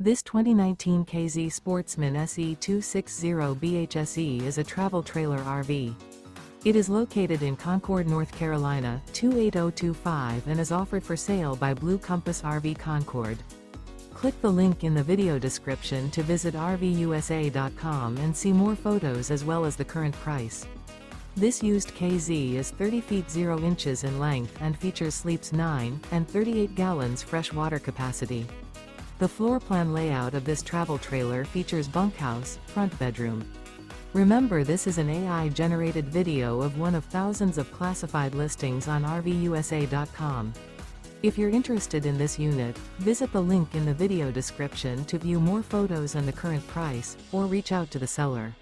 This 2019 K-Z Sportsmen SE 260 BHSE is a travel trailer RV. It is located in Concord, North Carolina, 28025 and is offered for sale by Blue Compass RV Concord. Click the link in the video description to visit RVUSA.com and see more photos as well as the current price. This used KZ is 30 feet 0 inches in length and features sleeps 9 and 38 gallons fresh water capacity. The floor plan layout of this travel trailer features bunkhouse, front bedroom. Remember, this is an AI-generated video of one of thousands of classified listings on RVUSA.com. If you're interested in this unit, visit the link in the video description to view more photos and the current price, or reach out to the seller.